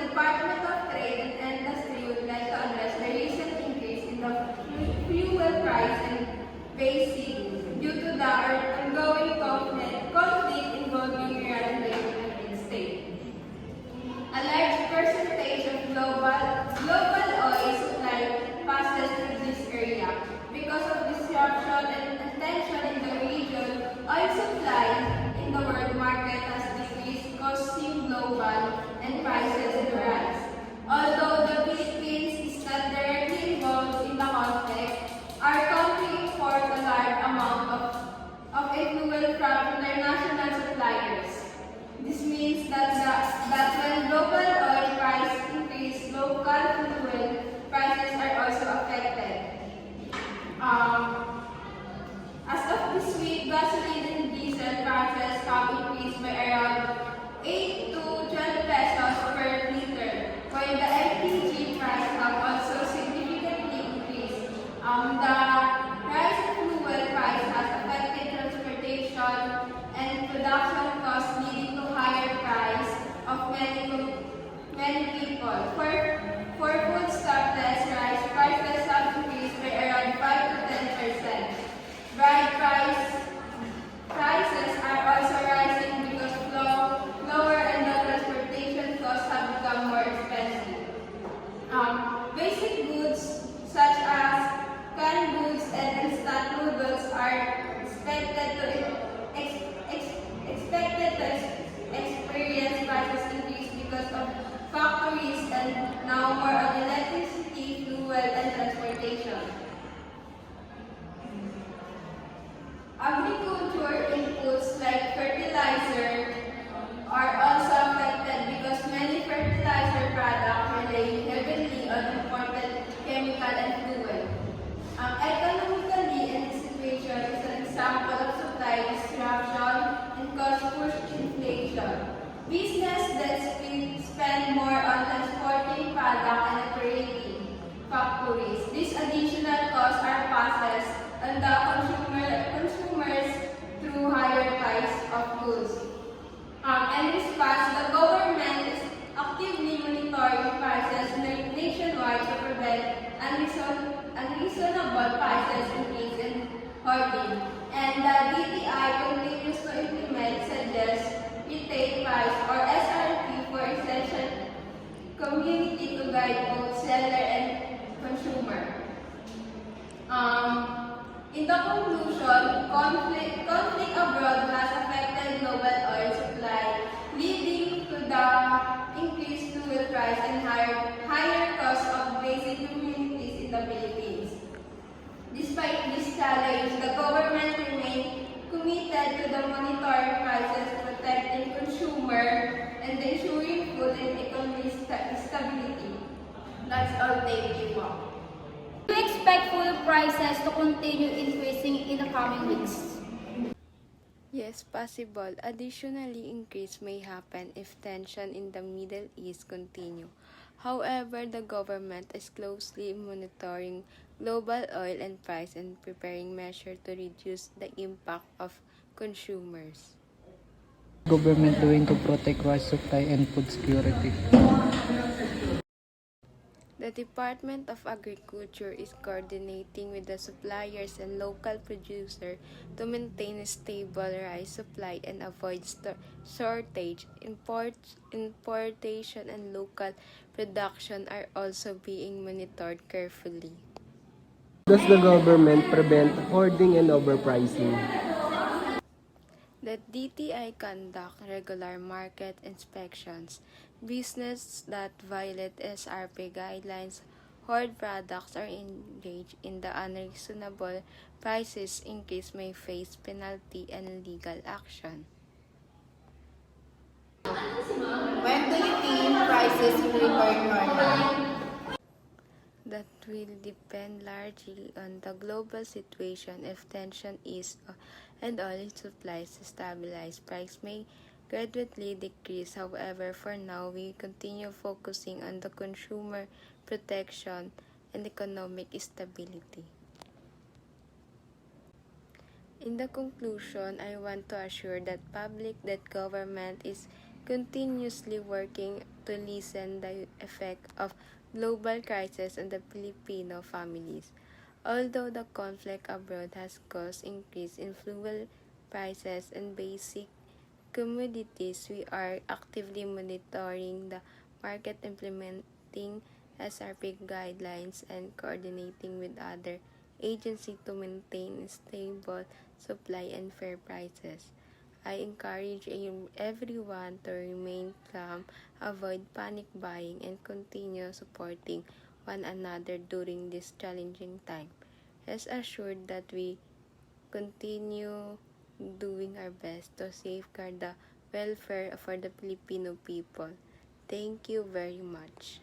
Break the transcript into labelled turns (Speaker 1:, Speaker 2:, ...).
Speaker 1: Department of Trade and Industry would like to address the recent increase in the fuel price and basic due to the ongoing conflict involving Iran and the United States. A large percentage of global oil supply passes through this area. Because of disruption and tension in the region, oil supply in the world market has decreased, causing global and prices to rise. Although the Philippines is not directly involved in the conflict, our country imports a large amount of a fuel from international suppliers. This means that when global oil price increase, local fuel prices are also affected. As of this week, gasoline and diesel prices have increased by around 8 to 12 pesos per liter, while the LPG price have also significantly increased. The rise in fuel price has affected transportation and production costs, leading to higher price of many people. For food staples, prices have increased by around 5 to 10%. Bride prices are also rising because lower and the transportation costs have become more expensive. Basic goods such as canned goods and instant noodles are expected to experience prices increase because of factories and now more on electricity, fuel, and transportation. Agriculture inputs like fertilizer are also affected because many fertilizer products rely heavily on imported chemical and fuel. Economically, and this situation is an example of supply disruption and cost-push inflation. Business that spend more on transporting product and operating factories. These additional costs are passed on the consumers through higher price of goods. In response, the government is actively monitoring prices nationwide to prevent unreasonable prices increase in hoarding. And the DTI continues to implement retail price or SRP for essential community to guide both seller and consumer. In the conclusion, conflict abroad has affected global oil supply, leading to the increased fuel price and higher cost of basic communities in the Philippines. Despite this challenge, the government remains committed to the monitoring prices, protecting consumer, and ensuring food and economic stability. That's all. Thank you.
Speaker 2: Do you expect fuel prices to continue increasing in the coming weeks?
Speaker 3: Yes, possible. Additionally, increase may happen if tension in the Middle East continue. However, the government is closely monitoring global oil and price and preparing measures to reduce the impact of consumers.
Speaker 4: Government doing to protect rice supply and food security?
Speaker 3: The Department of Agriculture is coordinating with the suppliers and local producers to maintain a stable rice supply and avoid shortage. Importation and local production are also being monitored carefully.
Speaker 5: Does the government prevent hoarding and overpricing?
Speaker 3: The DTI conduct regular market inspections. Businesses that violate SRP guidelines, hoard products, or engage in the unreasonable prices increase may face penalty and legal action.
Speaker 2: When do you think prices will return normal?
Speaker 3: That will depend largely on the global situation. If tension is and oil supplies stabilize, price may gradually decrease. However, for now, we continue focusing on the consumer protection and economic stability. In the conclusion, I want to assure that government is continuously working to lessen the effect of global crisis on the Filipino families. Although the conflict abroad has caused increase in fuel prices and basic commodities, we are actively monitoring the market, implementing SRP guidelines, and coordinating with other agencies to maintain stable supply and fair prices. I encourage everyone to remain calm, avoid panic buying, and continue supporting one another during this challenging time. Rest assured that we continue doing our best to safeguard the welfare for the Filipino people. Thank you very much.